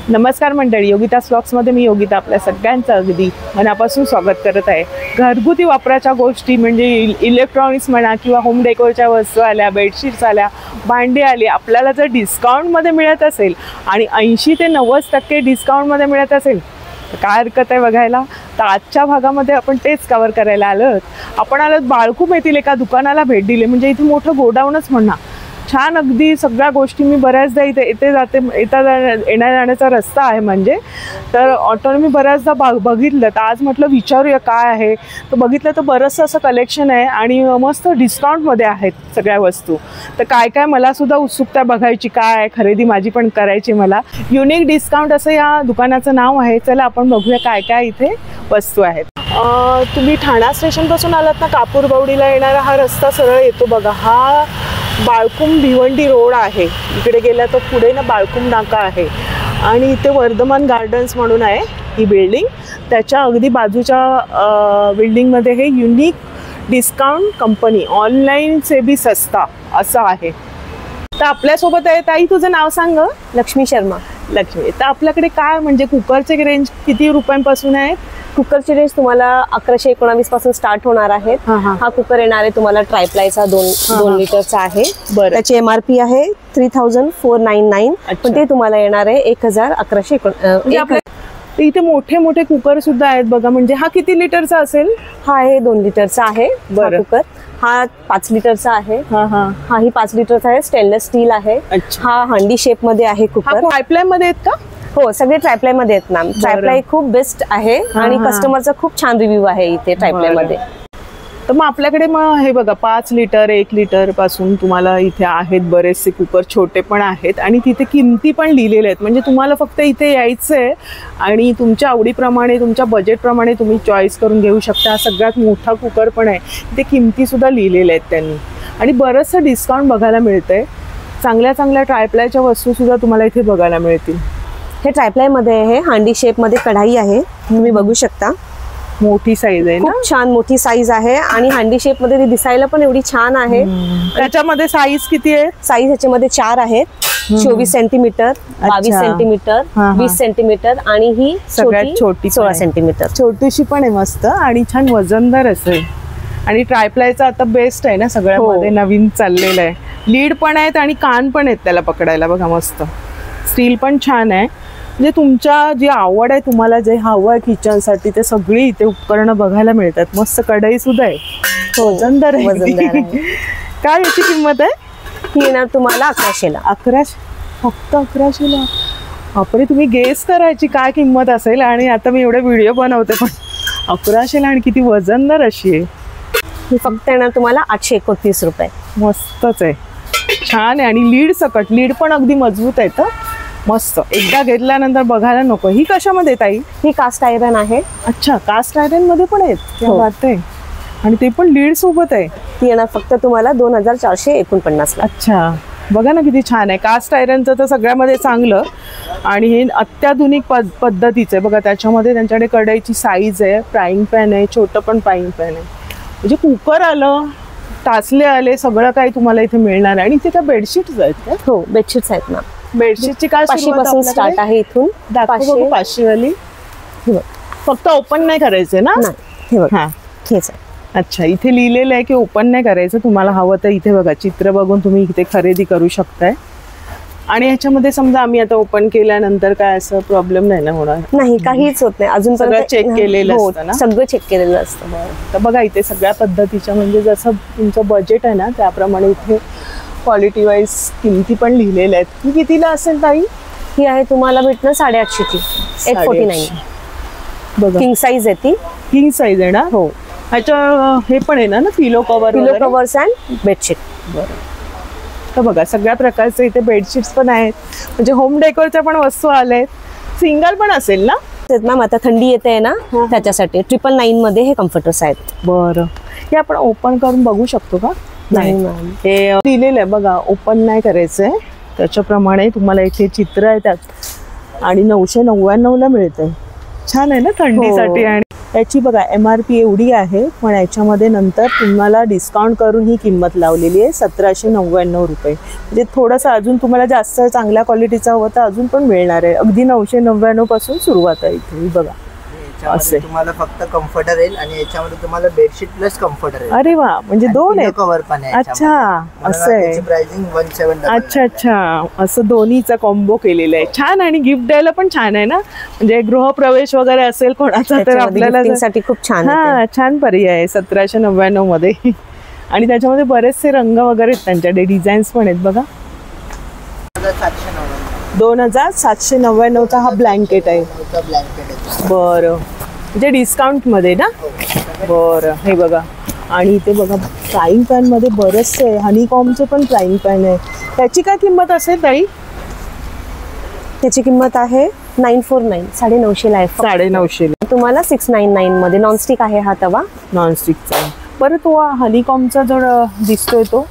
नमस्कार मंडळी, योगिता व्लॉग्समध्ये मी योगिता आपल्या सगळ्यांचं अगदी मनापासून स्वागत करत आहे। घरगुती वापराच्या गोष्टी म्हणजे इलेक्ट्रॉनिक्स म्हणा किंवा होम डेकोरच्या वस्तू आल्या, बेडशीट्स आल्या, भांडी आली, आपल्याला जर डिस्काउंटमध्ये मिळत असेल आणि 80 ते 90% डिस्काउंटमध्ये मिळत असेल तर काय हरकत आहे बघायला। तर आजच्या भागामध्ये आपण तेच कव्हर करायला आपण आलोत बाळकूप येथील एका दुकानाला भेट दिली। म्हणजे इथे मोठं गोडाऊनच म्हणा, छान अगदी सगळ्या गोष्टी मी बऱ्याचदा इथे जाते, येण्या जाण्याचा रस्ता आहे म्हणजे, तर ऑटोने मी बऱ्याचदा बघितलं। तर आज म्हटलं विचारूया काय आहे, तर बघितलं तर बरंचसं असं कलेक्शन आहे आणि मस्त डिस्काउंटमध्ये आहेत सगळ्या वस्तू। तर काय काय मला सुद्धा उत्सुकता बघायची, काय आहे खरेदी माझी पण करायची मला। युनिक डिस्काउंट असं या दुकानाचं नाव आहे। चला आपण बघूया काय काय इथे वस्तू आहेत। तुम्ही ठाणा स्टेशनपासून आलात ना, कापूरबावडीला येणारा हा रस्ता सरळ येतो बघा। हा बाळकूप भिवंडी रोड आहे। इकडे गेला तर पुढे ना बाळकूप नाका आहे आणि इथे वर्धमान गार्डन्स म्हणून आहे ही बिल्डिंग। त्याच्या अगदी बाजूच्या बिल्डिंगमध्ये हे युनिक डिस्काउंट कंपनी, ऑनलाईन से भी सस्ता असं आहे। तर आपल्यासोबत आहे ताई, तुझं नाव सांग। लक्ष्मी शर्मा। लक्ष्मी, तर आपल्याकडे काय म्हणजे कुकरचे रेंज किती रुपयांपासून आहेत? कुकरची रेंज तुम्हाला 1119 पासून स्टार्ट होणार आहे। हा कुकर येणार आहे तुम्हाला ट्रायप्लायचा 2 लिटरचा आहे। त्याची MRP आहे 3499, पण ते तुम्हाला येणार आहे 1119। इथे मोठे मोठे कुकर सुद्धा आहेत बघा। म्हणजे हा किती लिटरचा असेल? हा आहे 2 लिटरचा आहे कुकर। हा 5 लिटरचा आहे। हा ही 5 लिटरचा आहे, स्टेनलेस स्टील आहे। हा हंडी शेप मध्ये आहे कुकर। ट्रायप्लाय मध्ये आहेत का? हो, सगळे ट्रायप्लाय मध्ये आहेत मॅम। ट्रायप्लाय खूप बेस्ट आहे आणि कस्टमरचा खूप छान रिव्ह्यू आहे इथे ट्रायप्लाय मध्ये। तर मग आपल्याकडे मग हे बघा 5 लिटर 1 लिटर पासून तुम्हाला इथे आहेत बरेचसे कुकर, छोटे पण आहेत आणि तिथे किमती पण लिहिलेल्या आहेत। म्हणजे तुम्हाला फक्त इथे यायचं आहे आणि तुमच्या आवडीप्रमाणे, तुमच्या बजेटप्रमाणे तुम्ही चॉईस करून घेऊ शकता। हा सगळ्यात मोठा कुकर पण आहे, ते किमती सुद्धा लिहिलेल्या आहेत त्यांनी आणि बरंचसं डिस्काउंट बघायला मिळतंय। चांगल्या चांगल्या ट्रायप्लायच्या वस्तू सुद्धा तुम्हाला इथे बघायला मिळतील। हे ट्रायप्लाय मध्ये आहे, हांडी शेप मध्ये कढाई आहे, तुम्ही बघू शकता। मोठी साईज आहे ना, खूप छान मोठी साईज आहे आणि हांडी शेप मध्ये ती दिसायला पण एवढी छान आहे। त्याच्यामध्ये साईज किती आहे? साईज ह्याच्यामध्ये 4 आहेत, 24 सेंटीमीटर, 22 सेंटीमीटर, 20 सेंटीमीटर आणि ही सगळ्यात छोटी 16 सेंटीमीटर। छोटीशी पण आहे मस्त आणि छान वजनदार असेल। आणि ट्रायप्लायचा आता बेस्ट आहे ना सगळ्यामध्ये, नवीन चाललेलं आहे। लीड पण आहेत आणि कान पण आहेत त्याला पकडायला बघा, मस्त स्टील पण छान आहे। म्हणजे तुमच्या जी आवड आहे, तुम्हाला जे हवं आहे किचनसाठी, ते सगळी इथे उपकरणं बघायला मिळतात। मस्त कढई सुद्धा आहे, वजनदार आहे। काय याची किंमत आहे? ही येणार तुम्हाला 1100ला। 1100, फक्त 1100ला? बापरे, तुम्ही गेस करायची काय किंमत असेल। आणि आता मी एवढे व्हिडिओ बनवते पण 1100ला, आणि किती वजनदार अशी आहे। ही फक्त येणार तुम्हाला 829 रुपये। मस्तच आहे, छान आहे आणि लीड सकट, लीड पण अगदी मजबूत आहे। तर मस्त, एकदा घेतल्यानंतर बघायला नको। ही कशामध्ये ताई? ही कास्ट आयरन आहे। अच्छा, कास्ट आयरन मध्ये पण आहेत, क्या बात आहे। आणि ते पण लीड सोबत आहे। ती येणार फक्त तुम्हाला 2449 ला। अच्छा, बघा ना किती छान आहे। कास्ट आयरनचं तर सगळ्यामध्ये चांगलं आणि हे अत्याधुनिक पद्धतीचं आहे बघा। त्याच्यामध्ये त्यांच्याकडे कढईची साईज आहे, फ्राईंग पॅन आहे, छोटं पण फ्राईंग पॅन आहे। म्हणजे कुकर आलं, तासले आले, सगळं काही तुम्हाला इथे मिळणार आहे। आणि इथे त्या बेडशीट्स आहेत? हो, बेडशीट्स आहेत ना। बेडशीटची काय पासून स्टार्ट आहे, इथून 500 वाली। फक्त ओपन नाही करायचं ना? हा, हेच आहे। अच्छा, इथे लिहिलेलं आहे की ओपन नाही करायचं, तुम्हाला हवं तर इथे बघा चित्र बघून तुम्ही इथे खरेदी करू शकताय। आणि ह्याच्यामध्ये समजा आम्ही आता ओपन केल्यानंतर काय असं प्रॉब्लेम नाही ना होणार? नाही, काहीच होत नाही। अजून सगळं चेक केलेलं असतं ना? सगळं चेक केलेलं असतं। तर बघा इथे सगळ्या पद्धतीच्या, म्हणजे जसं तुमचं बजेट आहे ना त्याप्रमाणे इथे क्वालिटी वाईज किमती पण लिहिलेल्या आहेत। ही कितीला असेल ताई? ही आहे तुम्हाला भेटणार 850 ची, 849 बघा। किंग साईज आहे ती, किंग साईज आहे ना? हो। ह्याच्या हे पण आहे ना पिलो कव्हर्स अँड बेडशीट। बरं, तर बघा सगळ्या प्रकारचे इथे बेडशीट्स पण आहेत। म्हणजे होम डेकोरच्या पण वस्तू आल्या। सिंगल पण असेल ना मॅम? आता थंडी येते ना, त्याच्यासाठी 999 मध्ये हे कम्फर्टर्स आहेत। बरं, हे आपण ओपन करून बघू शकतो का? नाही मॅम, हे लिहिलेलं आहे बघा, ओपन नाही करायचंय। त्याच्याप्रमाणे तुम्हाला इथे चित्र आहे त्यात आणि 999ला मिळतंय। छान आहे ना थंडीसाठी। आणि याची बघा MRP एवढी आहे, पण याच्यामध्ये नंतर तुम्हाला डिस्काउंट करून ही किंमत लावलेली आहे 1799 रुपये. म्हणजे थोडंसं अजून तुम्हाला जास्त चांगल्या क्वालिटीचा हवं तर अजून पण मिळणार आहे. अगदी 999 पासून सुरुवात आहे इथे बघा. असे तुम्हाला फक्त कम्फर्टर येईल आणि याच्यामध्ये तुम्हाला बेडशीट प्लस कम्फर्टर येईल. अरे वा, म्हणजे दोन आहेत. कव्हर पण आहे. अच्छा असं आहे. प्राइसिंग 1700. अच्छा अच्छा, असं दोन्हीचा कॉम्बो केलेला आहे. छान, आणि गिफ्ट द्यायला पण छान आहे ना, म्हणजे गृहप्रवेश वगैरे असेल कोणाचा तर आपल्याला साठी खूप छान. हा, छान पर्याय आहे 1799 मध्ये. आणि त्याच्यामध्ये बरेचसे रंग वगैरे आहेत, त्यांच्याकडे डिझाईन्स पण आहेत बघा. 2799चा हा ब्लँकेट आहे. बरं, म्हणजे डिस्काउंट मध्ये ना. बरं, हे बघा. आणि इथे बघा फ्राईंग पॅन मध्ये बरेचसे आहे. हनीकॉमचे पण फ्राईंग पॅन आहे. त्याची काय किंमत असेल ताई? त्याची किंमत आहे 949, 950 ला आहे. 950 तुम्हाला 699 मध्ये. नॉनस्टिक आहे हा तवा. नॉनस्टिकचा. बरं, तो हनीकॉमचा जो दिसतोय तो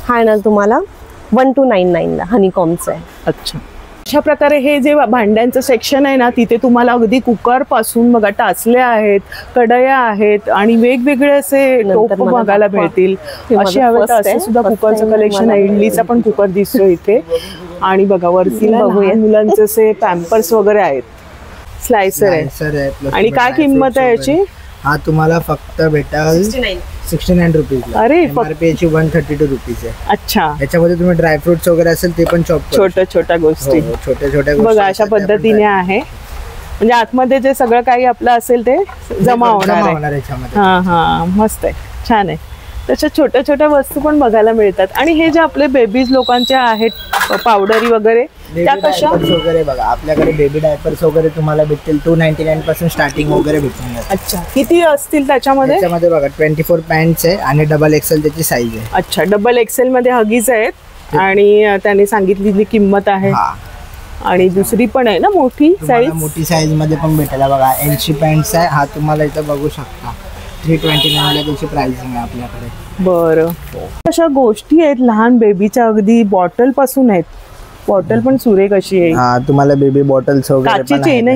हा ना तुम्हाला 1299 ला हनीकॉमचा आहे. अच्छा, अशा प्रकारे हे जे भांड्यांचं सेक्शन आहे ना, तिथे तुम्हाला अगदी कुकर पासून बघा टाचल्या आहेत, कढया आहेत आणि वेगवेगळे असे टोप बघायला मिळतील. अशी हवे तर असं सुद्धा कुकरचं कलेक्शन आहे. इडलीचा पण कुकर दिसतो इथे. आणि बघा वरती लहान मुलांचे असे पॅम्पर्स वगैरे आहेत. स्लायसर आहे. आणि काय किंमत आहे याची? हा तुम्हाला फक्त भेटेल 69 रुपीज. अरे, याची 132 रुपीज आहे. अच्छा, याच्यामध्ये तुम्ही ड्रायफ्रुट्स वगैरे असेल ते पण चॉप छोट्या गोष्टी. छोट्या बघा अशा पद्धतीने आहे. म्हणजे आतमध्ये जे सगळं काही आपलं असेल ते जमा होणार आहे. हा हा, मस्त आहे, छान आहे. तशा छोट्या वस्तू पण बघायला मिळतात. आणि हे जे आपले बेबीज लोकांचे आहेत पावडरी वगैरे, त्या कशा वगैरे बघा आपल्याकडे बेबी डायपर्स वगैरे तुम्हाला भेटतील 299 पासून स्टार्टिंग वगैरे भेटून. अच्छा, किती असतील त्याच्यामध्ये? बघा 24 पॅन्ट्स आहे आणि डबल एक्सेल त्याची साईज आहे. अच्छा, डबल एक्सेल मध्ये हगीज आहेत आणि त्यांनी सांगितलेली किंमत आहे. आणि दुसरी पण आहे ना मोठी साईज? मोठी साईज मध्ये पण भेटेल बघा. 80 पॅन्ट्स आहे. हा तुम्हाला इथं बघू शकता 329 ला त्याची प्राइसिंग आहे आपल्याकडे. बरं, अशा गोष्टी आहेत लहान बेबीच्या, अगदी बॉटल पासून आहेत. बॉटल पण सुरेख अशी आहे. हा, तुम्हाला बेबी बॉटल्स वगैरे काचेची आहे ना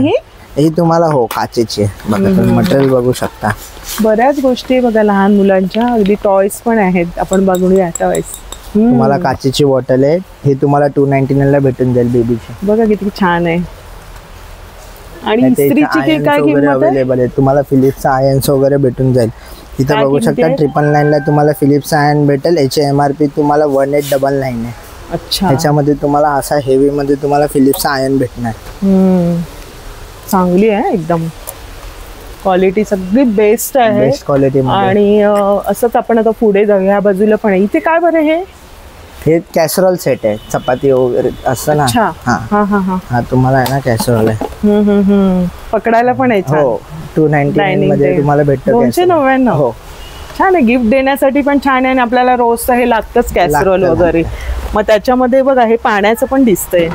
ही तुम्हाला? हो, काचेची आहे. बघा तुम्ही मटेरियल बघू शकता. बऱ्याच गोष्टी आहे बघा लहान मुलांच्या. अगदी टॉयज पण आहेत. आपण बघूया टॉयज. तुम्हाला काचेची बॉटल आहे. हे तुम्हाला 299 ला भेटून जाईल बेबीची. बघा किती छान आहे. आणि इस्त्रीची काय किंमत अवेलेबल आहे? तुम्हाला फिलिप्सचा आयन्स वगैरे भेटून जाईल. इथं बघू शकता 999 ला तुम्हाला फिलिप्स आयन भेटेल. याची MRP तुम्हाला 1899 आहे. अच्छा, त्याच्यामध्ये तुम्हाला असा हेवी मध्ये तुम्हाला फिलिप्स आयन भेटणार. चांगली आहे एकदम. क्वालिटी सगळी बेस्ट आहे. Best quality. आणि असंच आपण आता पुढे जाऊया. ह्या बाजूला पण आहे. इथे काय बरं हे कॅसरोल सेट आहे. चपाती वगैरे असं ना. हा तुम्हाला आहे ना कॅसरोल आहे. पकडायला पण आहे. हो, 299 मध्ये तुम्हाला भेटतं. 299. हो, छान आहे. गिफ्ट देण्यासाठी पण छान आहे. आणि आपल्याला रोज हे लागतंच कॅसरोल वगैरे. मग त्याच्यामध्ये बघा हे पाण्याचं पण दिसतंय.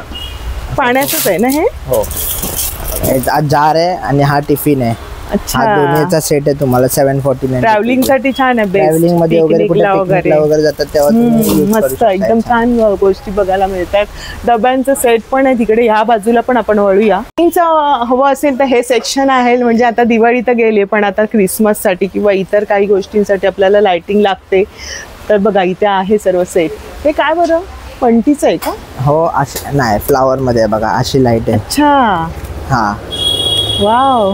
पाण्याचंच आहे ना हे? हो, जार आहे आणि हा टिफिन आहे. अच्छा, दोन्हीचा सेट आहे तुम्हाला 749. ट्रॅव्हलिंग साठी छान आहे. ट्रॅव्हलिंग मध्ये वगैरे जातात तेव्हा मस्त एकदम छान गोष्टी बघायला मिळतात. डब्यांचं सेट पण आहे तिकडे. ह्या बाजूला पण आपण वळूया. हवं असेल तर हे सेक्शन आहे. म्हणजे आता दिवाळी तर गेली, पण आता क्रिसमस साठी किंवा इतर काही गोष्टींसाठी आपल्याला लाइटिंग लागते. तर बघा इथे आहे सर्व सेट. हे काय बरं, पंटीचं आहे का? हो, नाही, फ्लावर मध्ये आहे बघा अशी लाईट आहे. अच्छा, हा, वाव,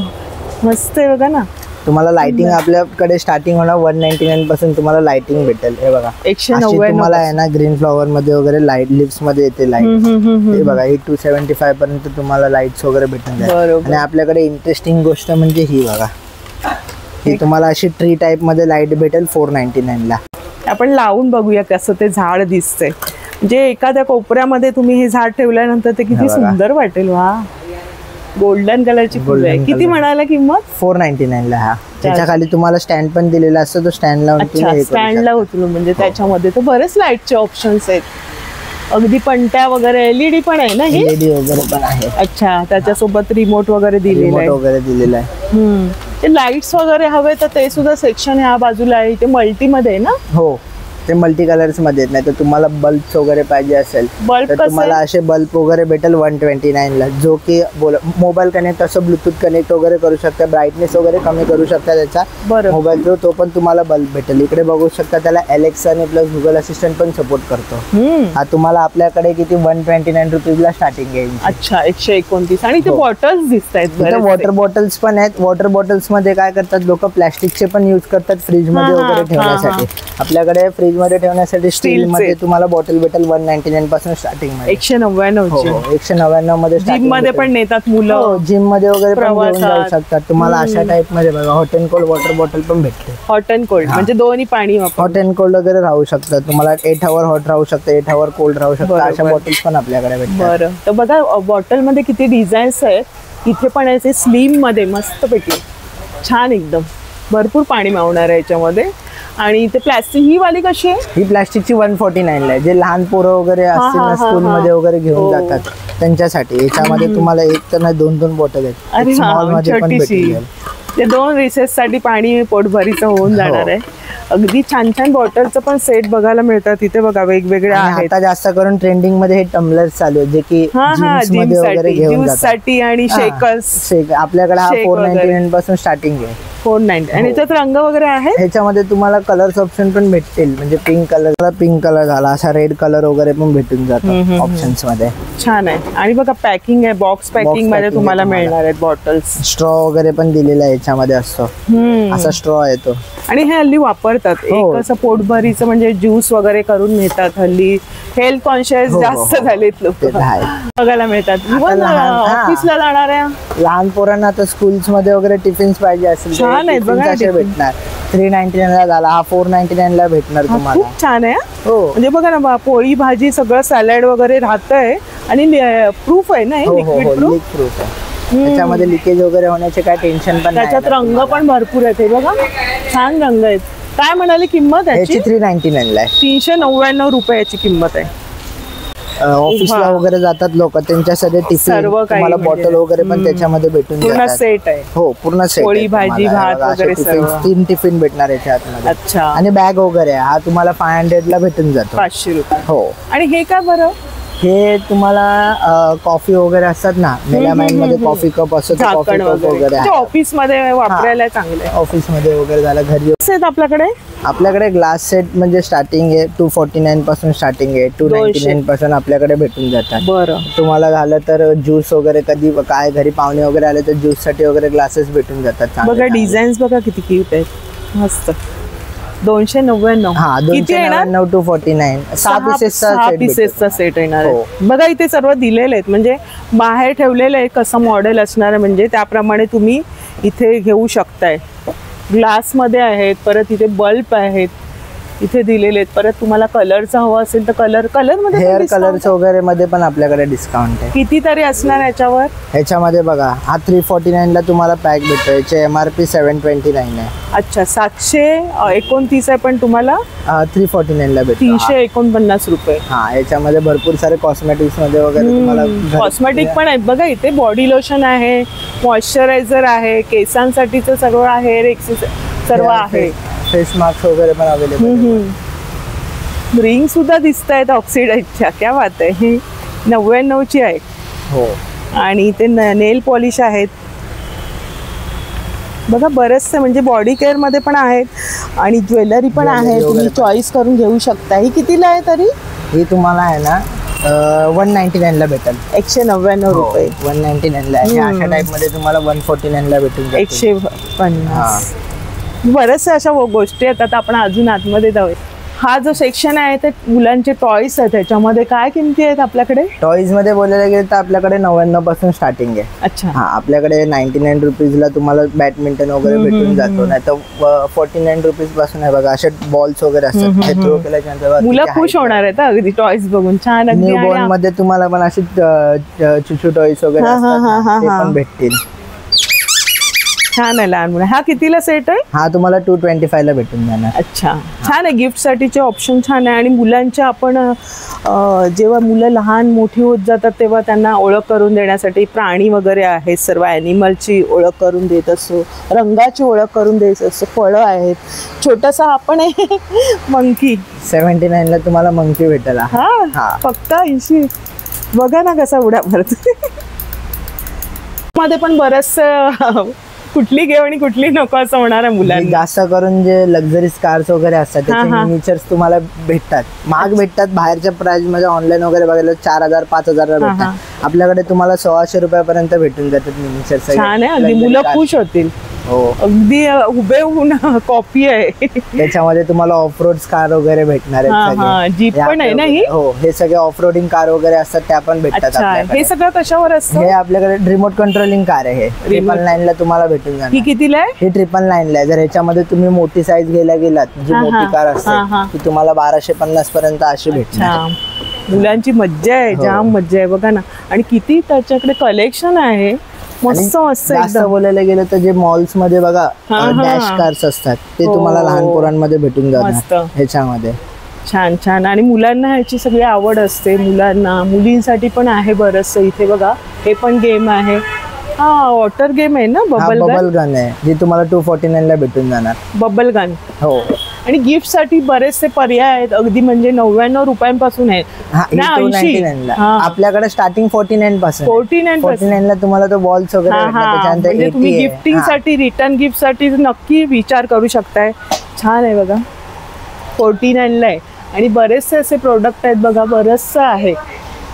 मस्त आहे बघा ना. तुम्हाला लाइटिंग आपल्याकडे स्टार्टिंग होणार 199 पासून तुम्हाला लाइटिंग भेटेल. हे बघा 199 तुम्हाला आहे ना ग्रीन फ्लॉवर मध्ये वगैरे लाईट लिप्स मध्ये येते लाईट. हे बघा ही 275 पर्यंत तुम्हाला लाईट्स वगैरे भेटून जाईल. आणि आपल्याकडे इंटरेस्टिंग गोष्ट म्हणजे ही बघा, ही तुम्हाला अशी ट्री टाइप मध्ये लाईट भेटेल 499 ला. आपण लावून बघूया कसं ते झाड दिसतंय. म्हणजे एखाद्या कोपऱ्यामध्ये तुम्ही हे झाड ठेवल्यानंतर ते किती सुंदर वाटेल. वा, गोल्डन कलरची फुलं आहे. किती म्हणाला किंमत? 499 ला. हा, त्याच्या खाली तुम्हाला स्टँड पण दिलेला असतो. तो स्टँड लावून स्टँडला उचलून म्हणजे त्याच्यामध्ये तर बरेच लाईटचे ऑप्शन्स आहेत. अगदी पणत्या वगैरे LED पण आहे ना? हे LED वगैरे पण आहे. अच्छा, त्याच्यासोबत रिमोट वगैरे दिलेला आहे. ते लाईट्स वगैरे हवे तर ते सुद्धा सेक्शन ह्या बाजूला आहे. ते मल्टी मध्ये आहे ना? हो, ते मल्टी कलर्स मध्ये नाही तर तुम्हाला बल्ब वगैरे पाहिजे असेल तर तुम्हाला असे बल्ब वगैरे भेटेल 129 ला, जो की मोबाईल कनेक्ट असं ब्लूटूथ कनेक्ट वगैरे करू शकता, ब्राईटनेस वगैरे कमी करू शकता त्याचा मोबाईल थ्रू, तो पण तुम्हाला बल्ब भेटेल. इकडे बघू शकता त्याला एलेक्सा आणि प्लस गुगल असिस्टंट पण सपोर्ट करतो. हा तुम्हाला आपल्याकडे किती 129 रुपीजला स्टार्टिंग आहे. अच्छा 129. आणि ते बॉटल्स दिसत आहेत, वॉटर बॉटल्स पण आहेत. वॉटर बॉटल्स मध्ये काय करतात लोक, प्लॅस्टिकचे पण यूज करतात फ्रीज मध्ये वगैरे ठेवण्यासाठी. आपल्याकडे फ्रीज मध्ये ठेवण्यासाठी स्टील मध्ये तुम्हाला बॉटल भेटेल 199 पासून स्टार्टिंग मध्ये. 199 मध्ये जिम मध्ये पण नेतात मुलं, जिम मध्ये वगैरे पण घेऊन जाऊ शकतात. तुम्हाला अशा टाइप मध्ये बघा hot and cold water bottle पण भेटते. हॉट अँड कोल्ड म्हणजे दोन्ही पाणी हॉट अँड कोल्ड वगैरे राहू शकतात. तुम्हाला 8 आवर हॉट राहू शकते, 8 आवर कोल्ड राहू शकतात. अशा बॉटल्स पण आपल्याकडे भेटतात. बरं, तर बघा बॉटल मध्ये किती डिझाईन्स आहेत. इथे पण याचे स्लिम मध्ये मस्त पैकी छान एकदम भरपूर पाणी मावणार आहे याच्यामध्ये. आणि ते प्लास्टिक ही वाली कशी आहे? ही प्लास्टिकची 149 ला आहे. जे लहान पोरं वगैरे असतील ना स्कूल मध्ये वगैरे घेऊन जातात त्यांच्यासाठी. याच्यामध्ये तुम्हाला एक तर नाही 2 बॉटल आहेत. स्मॉल मध्ये पण भेटेल. ते 2 रिसेस साठी पाणी पोटभरीचं होऊन जाणार आहे. अगदी छान छान बॉटलचं पण सेट बघायला मिळतात तिथे बघा, वेगवेगळे आहेत. आता जास्त करून ट्रेंडिंग मध्ये हे टम्बलर्स चालू आहेत, जे की जिम्स मध्ये वगैरे घेऊन जातात. आणि शेकर्स आपल्याकडे हा 499 पासून स्टार्टिंग आहे. 490. आणि याच्यात रंग वगैरे आहे. ह्याच्यामध्ये तुम्हाला कलर्स ऑप्शन पण भेटतील. म्हणजे पिंक कलर झाला, असा रेड कलर वगैरे पण भेटून जातो ऑप्शन्स मध्ये. छान आहे. आणि बघा पॅकिंग आहे, बॉक्स पॅकिंग मध्ये तुम्हाला मिळणार आहेत बॉटल्स. स्ट्रॉ वगैरे पण दिलेला आहे याच्यामध्ये असतो, असा स्ट्रॉ आहे तो. आणि हे हल्ली वापरतात एक असं पोटभरीचं, म्हणजे ज्यूस वगैरे करून नेतात. हल्ली हेल्थ कॉन्शियस जास्त झालेत लोक, बघायला मिळतात. ऑफिसला जाणाऱ्या लहान पोरांना आता स्कूल्स मध्ये वगैरे टिफिन्स पाहिजे असेल भेटणार. 399 ला झाला, हा 499 ला भेटणार तुम्हाला. खूप छान आहे. म्हणजे बघा ना, पोळी भाजी सगळं सॅलड वगैरे राहतंय. आणि प्रूफ आहे ना, लिक्विड प्रूफ आहे. त्याच्यामध्ये लिकेज वगैरे होण्याचे काय टेन्शन पण नाही. त्याच्यात रंग पण भरपूर आहेत. हे बघा छान रंग आहेत. काय म्हणाली किंमत याची? 399 ला आहे. 399 रुपये याची किंमत आहे. ऑफिसला वगैरे जातात लोक, त्यांच्यासाठी टिफिन तुम्हाला बॉटल वगैरे पण त्याच्यामध्ये भेटून पूर्ण सेट आहे. हो पूर्ण सेट, पोळी भाजी भात वगैरे 3 टिफिन भेटणार याच्या आतमध्ये. अच्छा. आणि बॅग वगैरे हा तुम्हाला 500 ला भेटून जातो. 500 रुपये. हो. आणि हे काय बरं? हे तुम्हाला कॉफी वगैरे असतात ना, मेलामाइन मध्ये कॉफी कप असतो, कॉफी कप वगैरे ऑफिस मध्ये वापरायला चांगले. ऑफिस मध्ये वगैरे झालं, घरी आपल्याकडे ग्लास सेट म्हणजे स्टार्टिंग आहे 249 पासून स्टार्टिंग आहे. 299 पासून आपल्याकडे भेटून जातात. बरं. तुम्हाला झालं तर ज्यूस वगैरे कधी काय घरी पाहुणे वगैरे आले तर ज्यूस साठी वगैरे ग्लासेस भेटून जातात. बघा डिझाईन्स बघा किती क्यूट आहेत, मस्त. 299. हा 299 to 49. 6 पीसेसचा सेट येणार आहे. बघा इथे सर्व दिलेले आहेत, म्हणजे बाहेर ठेवलेलं आहे कसं मॉडेल असणार आहे, म्हणजे त्याप्रमाणे तुम्ही इथे घेऊ शकताय. ग्लास मध्ये आहेत, परत इथे बल्ब आहेत इथे दिलेले आहेत. परत तुम्हाला कलरचा हवा असेल तर कलर मध्ये हेअर कलर्स वगैरे मध्ये पण आपल्याकडे डिस्काउंट आहे. किती तरी असणार याच्यावर? ह्याच्यामध्ये बघा हा 349 ला तुम्हाला पॅक भेटतो. याचे MRP 729 आहे. अच्छा 729 आहे, पण तुम्हाला 349 ला भेटतो. 349 रुपये. हा याच्यामध्ये भरपूर सारे कॉस्मेटिक्स मध्ये वगैरे तुम्हाला कॉस्मेटिक पण आहेत. बघा इथे बॉडी लोशन आहे, मॉइश्चरायझर आहे, केसांसाठीचं सगळं आहे, सर्व आहे. फेस मास्क वगैरे पण अवेलेबल. रिंग सुद्धा दिसत आहेत ऑक्सिडाइजच्या. क्या बात आहे. 99 ची आहे. हो. आणि इथे नेल पॉलिश आहेत. बघा बरेचसे, म्हणजे बॉडी केअर मध्ये पण आहेत आणि ज्वेलरी पण आहे. तुम्ही चॉईस करून घेऊ शकता. ही कितीला आहे तरी? ही तुम्हाला आहे ना 199 ला भेटेल. 199 रुपये. 199 ला आहे. अशा टाइप मध्ये तुम्हाला 149 ला भेटून जाईल. 150. बरेचसे अशा गोष्टी येतात. आपण अजून आतमध्ये जाऊया. हा जो सेक्शन आहे ते मुलांचे टॉयज आहेत. त्याच्यामध्ये काय किमती आहेत आपल्याकडे? टॉयज मध्ये बोलायला गेलं तर आपल्याकडे 99 पासून स्टार्टिंग आहे. अच्छा. हा आपल्याकडे 99 रुपीजला तुम्हाला बॅडमिंटन वगैरे भेटून जातो. नाही तर 49 रुपीज पासून आहे. बघा असे बॉल्स वगैरे असतात, हे थ्रो केल्याच्यानंतर मुलं खुश होणार आहेत अगदी टॉयज बघून. छान. न्यू बॉर्न मध्ये तुम्हाला पण असे चुचू टॉयज वगैरे असतात, ते पण भेटतील. छान आहे लहान मुलं. हा कितीला सेट आहे? हा तुम्हाला 225 ला भेटून जाणार. अच्छा, छान आहे. गिफ्ट साठीचे ऑप्शन छान आहे. आणि मुलांच्या आपण जेव्हा मुलं लहान मोठी होत जातात तेव्हा त्यांना ओळख करून देण्यासाठी प्राणी वगैरे आहेत, सर्व ॲनिमलची ओळख करून देत असतो, रंगाची ओळख करून देत असतो, फळं आहेत. छोटासा आपण आहे मंकी, 79 ला तुम्हाला मंकी भेटेल. हा फक्त 80. बघा ना कसा उड्या मारतो. मध्ये पण बरंच कुठली घेऊ आणि कुठली नको असं होणार आहे मुलांना. जास्त करून जे लक्झरीज कार्स वगैरे असतात त्याचे मिनिचर्स तुम्हाला भेटतात, महाग भेटतात. बाहेरच्या प्राइस मध्ये ऑनलाईन वगैरे बघायला 4000 5000 ला भेटतात. आपल्याकडे तुम्हाला 1600 रुपयापर्यंत भेटून जातात मिनिचर्स. छान आहे, अगदी मुलं खुश होतील. हो, अगदी हुबेहूब कॉपी आहे. त्याच्यामध्ये तुम्हाला ऑफ रोड कार वगैरे भेटणार आहेत. जीप पण आहे ना ही? हो, हे सगळे ऑफ रोडिंग कार वगैरे असतात त्या पण भेटतात. हे सगळं कशावर असतं? हे आपल्याकडे रिमोट कंट्रोलिंग कार आहे. 999 ला तुम्हाला भेटून जाणार. ही कितीला आहे? ही 999 ला आहे. जर ह्याच्यामध्ये तुम्ही मोठी साईज घ्यायला गेलात, जी मोठी कार असते ती तुम्हाला 1250 पर्यंत अशी भेटणार. मुलांची मज्जा आहे, जाम मज्जा आहे. बघा ना, आणि किती त्याच्याकडे कलेक्शन आहे. मस्त मस्त. जास्त बोलायला गेलं तर जे मॉल्स मध्ये बघा डॅश कार्स असतात ते तुम्हाला लहान पोरांमध्ये भेटून जातात ह्याच्यामध्ये. छान छान. आणि मुलांना ह्याची सगळी आवड असते. मुलांना, मुलींसाठी पण आहे बरंच. इथे बघा हे पण गेम आहे. हा वॉटर गेम आहे ना, बबल गन आहे, जी तुम्हाला 249 ला भेटून जाणार. Bubble gun. हो. आणि गिफ्ट साठी बरेचसे पर्याय आहेत. अगदी म्हणजे 99 रुपयांपासून आहेत. 299 ला आपल्याकडे स्टार्टिंग 49 पासून. 49 ला तुम्हाला तो बॉल्स वगैरे म्हणजे तुम्ही गिफ्टिंग साठी, रिटर्न गिफ्ट साठी नक्की विचार करू शकताय. छान आहे बघा, 49 ला आहे. आणि बरेचसे असे प्रोडक्ट आहेत बघा, बरचसं आहे.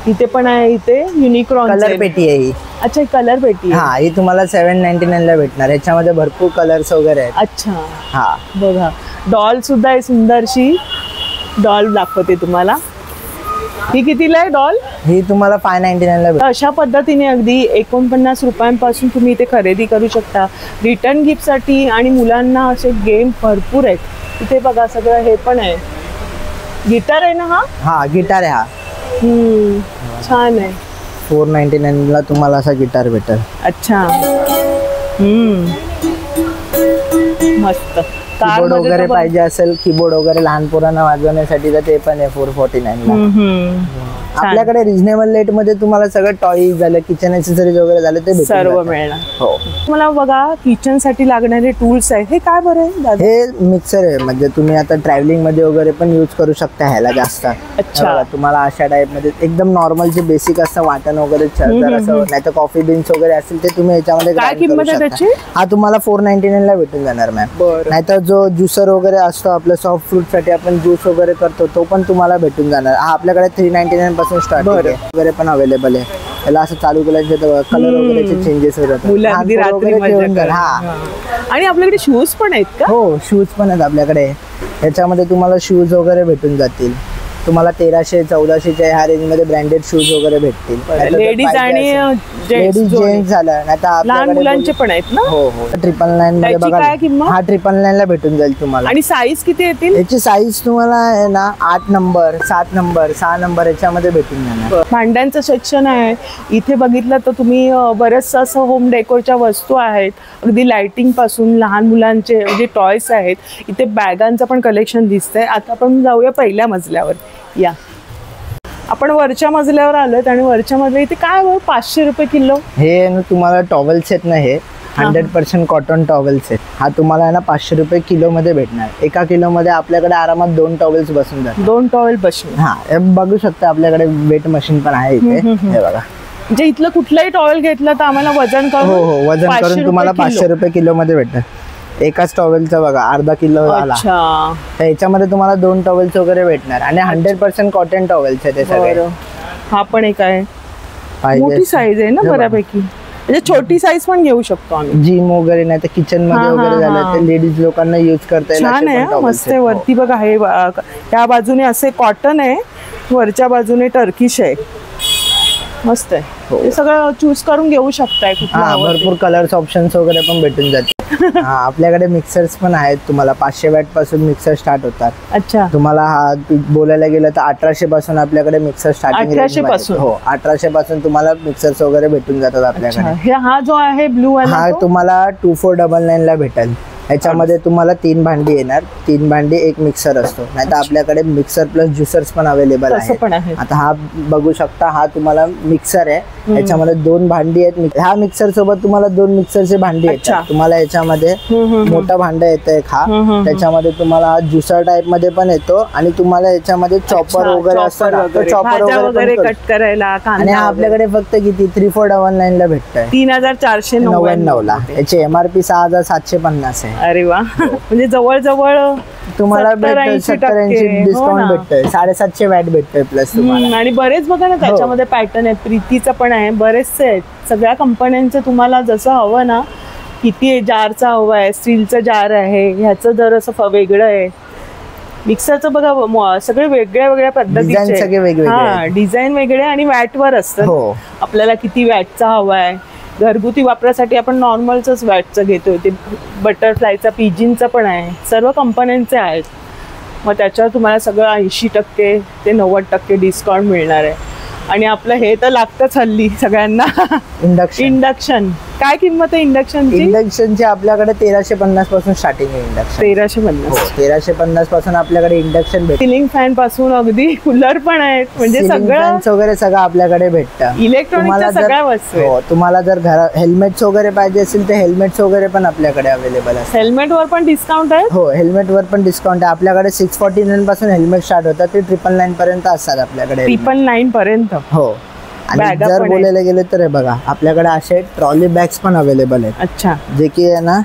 इथे पण आहे, इथे युनिक्रॉन कलर पेटी आहे ही. अच्छा, कलर पेटी. हा, ही तुम्हाला 799 ला भेटणार. ह्याच्यामध्ये भरपूर कलर्स वगैरे आहेत. अच्छा. हा बघा, डॉल सुद्धा आहे, सुंदरशी डॉल दाखवते तुम्हाला. ही कितीला आहे डॉल? ही तुम्हाला 599 ला भेटणार. अशा पद्धतीने अगदी 49 रुपयांपासून तुम्ही इथे खरेदी करू शकता रिटर्न गिफ्ट साठी. आणि मुलांना असे गेम भरपूर आहेत. इथे बघा सगळं हे पण आहे. गिटार आहे ना हा? हा गिटार आहे हा. छान आहे. 499 ला तुम्हाला असा गिटार भेटेल. अच्छा. मस्त. कीबोर्ड वगैरे पाहिजे असेल, कीबोर्ड वगैरे लहान पोरांना वाजवण्यासाठी तर ते पण आहे 449 ला. आपल्याकडे रिजनेबल रेट मध्ये तुम्हाला सगळं टॉयज झालं, किचन ऍक्सेसरीज वगैरे झालं ते सर्व मिळणार. हो. मला बघा किचन साठी लागणारे टूल्स आहेत. हे काय बरं आहे? हे मिक्सर आहे, म्हणजे तुम्ही आता ट्रॅव्हलिंग मध्ये वगैरे पण यूज करू शकता ह्याला जास्त. अच्छा. तुम्हाला अशा टाइप मध्ये एकदम नॉर्मल जे बेसिक असतं वाटण वगैरे, नाही तर कॉफी बीन्स वगैरे असतील ते तुम्ही याच्यामध्ये. काय किंमत आहे त्याची? हा तुम्हाला 499 ला भेटून जाणार मॅम. नाहीतर जो ज्युसर वगैरे असतो आपलं सॉफ्ट फ्रूट साठी आपण ज्यूस वगैरे करतो तो पण तुम्हाला भेटून जाणार. हा आपल्याकडे 399 पासून स्टार्ट वगैरे पण अवेलेबल आहे. त्याला असं चालू करायचे कलर वगैरे चेंजेस होतात. आणि आपल्याकडे शूज पण आहेत का? हो, शूज पण आहेत आपल्याकडे. ह्याच्यामध्ये तुम्हाला शूज वगैरे भेटून जातील. तुम्हाला 1300 1400च्या ह्या रेंज मध्ये ब्रँडेड शूज वगैरे भेटतील. लेडीज आणि जेंट्स झालं. लहान मुलांचे पण आहेत ना? हो हो. 999 मध्ये बघा. हा 999 ला भेटून जाईल तुम्हाला. आणि साईज किती येतील? याची साईज तुम्हाला आहे ना 8 नंबर 7 नंबर 6 नंबर याच्यामध्ये भेटून जाणार. भांड्यांचं सेक्शन आहे इथे. बघितलं तर तुम्ही बरेच असं होम डेकोरच्या वस्तू आहेत. अगदी लाइटिंग पासून लहान मुलांचे जे टॉयस आहेत. इथे बॅगांचं पण कलेक्शन दिसतंय. आता आपण जाऊया पहिल्या मजल्यावर. या, आपण वरच्या मजल्यावर आलोय. आणि वरच्या मजल्या इथे काय 500 रुपये किलो. हे तुम्हाला टॉवेल्स आहेत ना, हे 100% कॉटन टॉवेल्स आहेत. हा तुम्हाला ना 500 रुपये किलो मध्ये भेटणार. 1 किलो मध्ये आपल्याकडे आरामात 2 टॉवेल्स बसून जातात. 2 टॉवेल बसून. हा, बघू शकता आपल्याकडे वेट मशीन पण आहे इथे. हे बघा, म्हणजे इथलं कुठलाही टॉवेल घेतलं तर आम्हाला वजन करून. हो हो, वजन करून तुम्हाला 500 रुपये किलो मध्ये भेटणार. एकाच टॉवेलचा बघा अर्धा किलो आला. तर याच्यामध्ये तुम्हाला 2 टॉवेल्स वगैरे भेटणार. आणि 100% कॉटन टॉवेल्स आहे ते सगळे. हा पण एक आहे, मोठी साईज आहे ना बऱ्यापैकी. म्हणजे छोटी साईज पण घेऊ शकतो आम्ही. जिम वगैरे नाही तर किचन मध्ये वगैरे झालं तर लेडीज लोकांना युज करता येईल. छान आहे, मस्त आहे. वरती बघा हे या बाजूने असे कॉटन आहे, वरच्या बाजूने टर्किश आहे. मस्त आहे. हे सगळं चूज करून घेऊ शकताय. भरपूर कलर्स ऑप्शन्स वगैरे पण भेटून जाते. आपल्याकडे मिक्सर्स पण आहेत. तुम्हाला 500 वॅट पासून मिक्सर स्टार्ट होतात. अच्छा. तुम्हाला हा बोलायला गेलं तर 1800 पासून आपल्याकडे मिक्सर स्टार्टिंग. 1800 पासून? हो, 1800 पासून तुम्हाला मिक्सर्स वगैरे भेटून जातात आपल्याकडे. हा जो आहे ब्लू वाला हा तुम्हाला 2499 ला भेटेल. याच्यामध्ये तुम्हाला 3 भांडी येणार. 3 भांडी एक मिक्सर असतो. नाही तर आपल्याकडे मिक्सर प्लस ज्युसर्स पण अवेलेबल आहे. आता हा बघू शकता, हा तुम्हाला मिक्सर आहे. याच्यामध्ये 2 भांडी आहेत. ह्या मिक्सर सोबत तुम्हाला 2 मिक्सरचे भांडी येतात. तुम्हाला याच्यामध्ये मोठा भांडा येतो एक हा. त्याच्यामध्ये तुम्हाला ज्युसर टाइप मध्ये पण येतो आणि तुम्हाला याच्यामध्ये चॉपर वगैरे असतो ना, तो चॉपर वगैरे कट करायला. आणि हा आपल्याकडे फक्त किती 3499 ला भेटतोय. 3499 ला. याची MRP 6750 आहे. अरे वा. म्हणजे जवळ तुम्हाला 70-80 डिस्काउंट भेटतोय. 750 वॅट भेटतोय प्लस तुम्हाला. आणि बरेच बघा ना त्याच्यामध्ये पॅटर्न आहेत. प्रीतीचं पण आहे, बरेचसे आहेत. सगळ्या कंपन्यांचं तुम्हाला जसं हवं ना, किती जारचा हवा आहे, स्टीलचं जार आहे, ह्याचं जर असं वेगळं आहे. मिक्सरचं बघा सगळे वेगळ्या पद्धतीचे डिझाईन वेगळे आणि वॅटवर असतं. आपल्याला किती वॅटचा हवा आहे. घरगुती वापरासाठी आपण नॉर्मलच वॅटचं घेतोय. ते बटरफ्लायचा, पिजिनचं पण आहे. सर्व कंपन्यांचे आहेत. मग त्याच्यावर तुम्हाला सगळं 80% ते 90% डिस्काउंट मिळणार आहे. आणि आपलं हे तर लागतंच हल्ली सगळ्यांना, इंडक्शन. काय किंमत आहे इंडक्शनची? इंडक्शनची आपल्याकडे 1350 पासून स्टार्टिंग आहे. इंडक्शन 1350 पासून आपल्याकडे इंडक्शन भेटतं. सिलिंग फॅन पासून अगदी कूलर पण आहेत. म्हणजे सगळं वगैरे सगळं आपल्याकडे भेटतं. इलेक्ट्रॉनिकच्या सगळ्या वस्तू. तुम्हाला जर घरात हेल्मेट्स वगैरे पाहिजे असेल तर हेल्मेट्स वगैरे पण आपल्याकडे अवेलेबल असतात. हेल्मेटवर पण डिस्काउंट आहे? हो, हेल्मेटवर पण डिस्काउंट आहे. आपल्याकडे 649 पासून हेल्मेट स्टार्ट होतात. ते 999 पर्यंत असतात आपल्याकडे. 999 पर्यंत? हो. आणि जर बोलायला गेलं तर हे बघा, आपल्याकडे असे ट्रॉली बॅग्स पण अवेलेबल आहेत. अच्छा. जे की आहे ना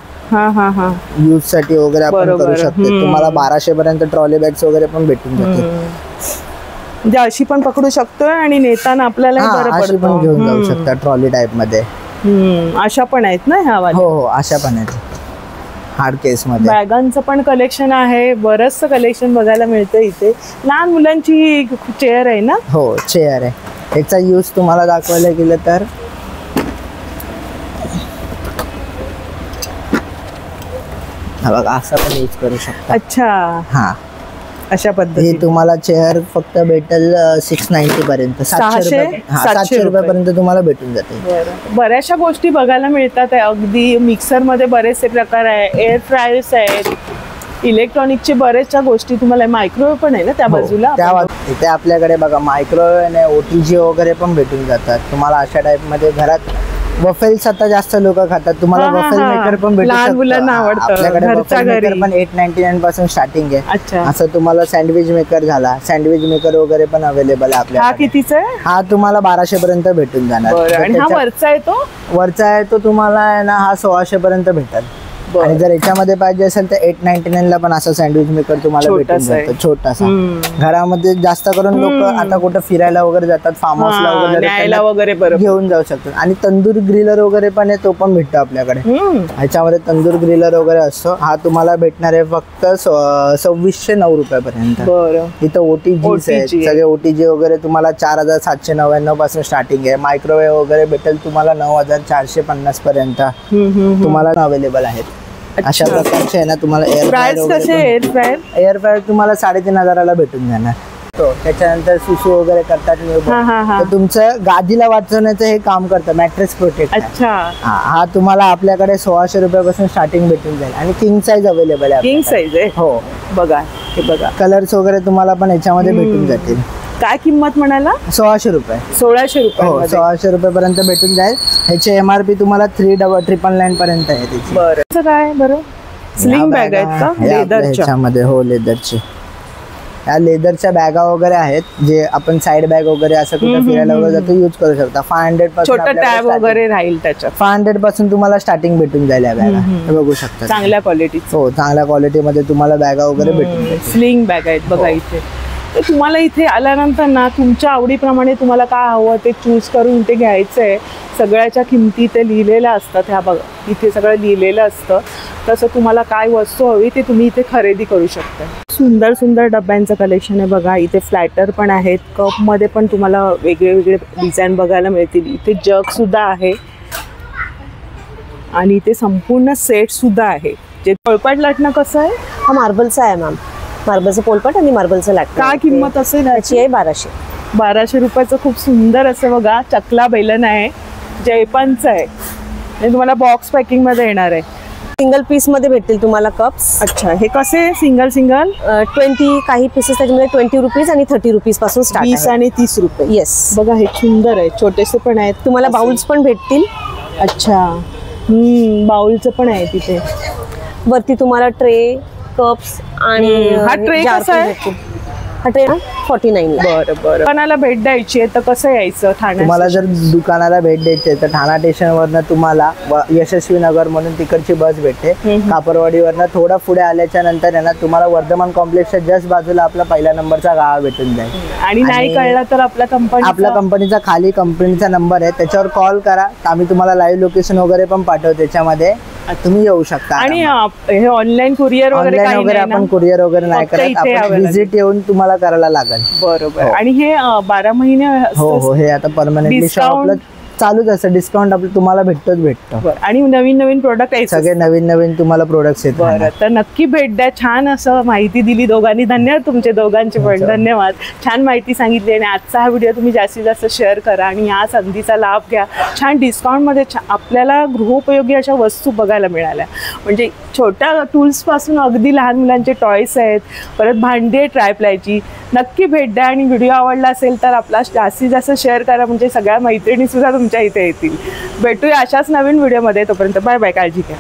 यूज साठी वगैरे आपण करू शकतो. तुम्हाला 1200 पर्यंत ट्रॉली बॅग्स वगैरे पण भेटून जाते. म्हणजे अशी पण पकडू शकतोय आणि नेताना आपल्याला बरं पडतं. अशी पण घेऊन जाऊ शकता ट्रॉली टाइप मध्ये. अशा पण आहेत ना ह्या वाल्या? हो, अशा पण आहेत. हार्ड केस मध्ये बॅगांचं पण कलेक्शन आहे. बरंचसं कलेक्शन बघायला मिळतं इथे. लहान मुलांची चेअर आहे ना? हो, चेअर आहे. याचा यूज तुम्हाला दाखवायला गेलं तर बघा असं पण यूज करू शकता. अच्छा. हा, अशा पद्धतीने तुम्हाला चेअर फक्त भेटेल 690 पर्यंत. 700 रुपयापर्यंत तुम्हाला भेटून जाते. बऱ्याचशा गोष्टी बघायला मिळतात. अगदी मिक्सर मध्ये बरेचसे प्रकार आहे. एअर फ्रायर्स आहेत. इलेक्ट्रॉनिकचे बरेचशा गोष्टी तुम्हाला. मायक्रोवेव्ह पण आहे ना त्या बाजूला? इथे आपल्याकडे बघा मायक्रोवेव्ह आणि OTG वगैरे पण भेटून जातात तुम्हाला. अशा टाइप मध्ये घरात वफेल्स आता जास्त लोक खातात. तुम्हाला वफेल मेकर पण भेटू शकतो. मुलांना आवडतं. आपल्याकडे वफेल मेकर पण 899 पासून स्टार्टिंग आहे. असं तुम्हाला सँडविच मेकर झाला, सँडविच मेकर वगैरे पण अवेलेबल आहे आपल्याकडे. हा कितीचा आहे? हा तुम्हाला 1200 पर्यंत भेटून जाणार. आणि हा वरचा आहे तो तुम्हाला आहे ना, हा 1600 पर्यंत भेटेल. आणि जर याच्यामध्ये पाहिजे असेल तर 899 ला पण असा सँडविच मेकर तुम्हाला भेटून जातो. छोटासा. घरामध्ये जास्त करून लोक आता कुठं फिरायला वगैरे जातात, फार्म हाऊसला वगैरे घेऊन जाऊ शकतात. आणि तंदूर ग्रिलर वगैरे पण आहे, तो पण भेटतो आपल्याकडे. ह्याच्यामध्ये तंदूर ग्रिलर वगैरे असतो. हा तुम्हाला भेटणार आहे फक्त 2609 रुपयापर्यंत. इथं OTG आहेत. सगळे OTG वगैरे तुम्हाला 4799 पासून स्टार्टिंग आहे. मायक्रोवेव्ह वगैरे भेटेल तुम्हाला 9450 पर्यंत तुम्हाला अवेलेबल आहेत. अशा प्रकारचे आहे ना तुम्हाला. एअर फ्रायर तुम्हाला 3500 ला भेटून जाणार. त्याच्यानंतर सुसू वगैरे करतात तर तुमचं गादीला वाचवण्याचं हे काम करतं मॅट्रेस प्रोटेक्ट. अच्छा. हा तुम्हाला आपल्याकडे 1600 रुपयापासून स्टार्टिंग भेटून जाईल. आणि किंग साईज अवेलेबल आहे. किंग साईज आहे? हो. बघा हे बघा, कलर्स वगैरे तुम्हाला पण याच्यामध्ये भेटून जातील. काय किंमत म्हणाला? 1600 रुपये. 1600 रुपये. हो, 1600 रुपयापर्यंत भेटून जाईल. ह्याचे MRP तुम्हाला 3999 पर्यंत आहे त्याची. बरं काय बरं स्लिंग बॅग आहेत का लेदरच्या? हो, लेदरची. या लेदरच्या बॅगा वगैरे आहेत जे आपण साइड बॅग वगैरे असं कुठे फिरायला वगैरे जातो यूज करू शकता. 500 पासून छोटा टॅब वगैरे राहील त्याच्यात. 500 पासून तुम्हाला स्टार्टिंग भेटून जाईल या बॅगा. हे बघू शकता. चांगल्या क्वालिटी. हो, चांगल्या क्वालिटी मध्ये तुम्हाला बॅगा वगैरे भेटून जाईल. स्लिंग बॅग आहेत बघा इथे. तर तुम्हाला इथे आल्यानंतर ना तुमच्या आवडीप्रमाणे तुम्हाला काय हवं ते चूज करून इथे घ्यायचं आहे. सगळ्याच्या किमती ते लिहिलेल्या असतात. ह्या बघा इथे सगळं लिहिलेलं असतं. तसं तुम्हाला काय वस्तू हवी ते तुम्ही इथे खरेदी करू शकता. सुंदर सुंदर डब्यांचं कलेक्शन आहे बघा. इथे फ्लॅटर पण आहेत, कप मध्ये पण तुम्हाला वेगळे वेगळे डिझाईन बघायला मिळतील. इथे जग सुद्धा आहे आणि इथे संपूर्ण सेट सुद्धा आहे. जे पोळपाट लाटणं कसं आहे? हा मार्बलचा आहे मॅम, मार्बलचं पोळपाट आणि मार्बलचं लाटणं. काय किंमत असेल याची? आहे 1200. 1200 रुपयाचं खूप सुंदर असं बघा चकला बेलन आहे, जयपानचं आहे आणि तुम्हाला बॉक्स पॅकिंग मध्ये येणार आहे. सिंगल पीस मध्ये भेटतील तुम्हाला कप्स. अच्छा, हे कसे सिंगल सिंगल? 20 काही पीसेस त्याच्यामध्ये 20 रुपीज आणि 30 रुपीज पासून स्टार्ट. 20 आणि 30 रुपये. येस, बघा हे सुंदर आहे, छोटेसे पण आहेत. तुम्हाला बाउल्स पण भेटतील. अच्छा, बाउलचं पण आहे तिथे. वरती तुम्हाला ट्रे, कप्स आणि हा ट्रे कसा आहे? हा ट्रे 49 ला. बरं बरं. दुकानाला भेट द्यायची आहे तर कसं यायचं ठाण्यात? तुम्हाला जर दुकानाला भेट द्यायची आहे तर ठाणा स्टेशनवरनं तुम्हाला यशस्वी नगर म्हणून तिकडची बस भेटते. कापरवाडीवरनं थोडं पुढे आल्याच्या नंतर आहे ना तुम्हाला वर्धमान कॉम्प्लेक्सच्या जस्ट बाजूला आपला पहिल्या नंबरचा गाळा भेटून जाईल. आणि नाही कळला तर आपल्या कंपनीचा खाली कंपनीचा नंबर आहे, त्याच्यावर कॉल करा. आम्ही तुम्हाला लाईव्ह लोकेशन वगैरे पण पाठवतो, त्याच्यामध्ये तुम्ही येऊ शकता. आणि हे ऑनलाईन कुरिअर वगैरे आपण कुरिअर वगैरे नाही करत, आपण व्हिजिट येऊन तुम्हाला करायला लागेल. बरोबर. आणि हे 12 महिने? हो, हे आता परमनंटली शॉप आपलं चालूच असतं. डिस्काउंट आपलं तुम्हाला भेटतो. आणि नवीन नवीन प्रोडक्ट आहे, सगळे नवीन नवीन तुम्हाला प्रोडक्ट्स येतात. बरं, तर नक्की भेट द्या. छान असं माहिती दिली दोघांनी. धन्यवाद तुमचे दोघांचे पण. धन्यवाद, छान माहिती सांगितली. आणि आजचा हा व्हिडिओ तुम्ही जास्तीत जास्त शेअर करा आणि या संधीचा लाभ घ्या. छान डिस्काउंटमध्ये आपल्याला गृहोपयोगी अशा वस्तू बघायला मिळाल्या. म्हणजे छोट्या टूल्स पासून अगदी लहान मुलांचे टॉयस आहेत, परत भांडी आहे ट्रायप्लायची. नक्की भेट द्या आणि व्हिडिओ आवडला असेल तर आपला जास्तीत जास्त शेअर करा, म्हणजे सगळ्या मैत्रिणी सुद्धा तुमच्या इथे येतील. भेटूया अशाच नवीन व्हिडिओमध्ये. तोपर्यंत बाय बाय, काळजी घ्या.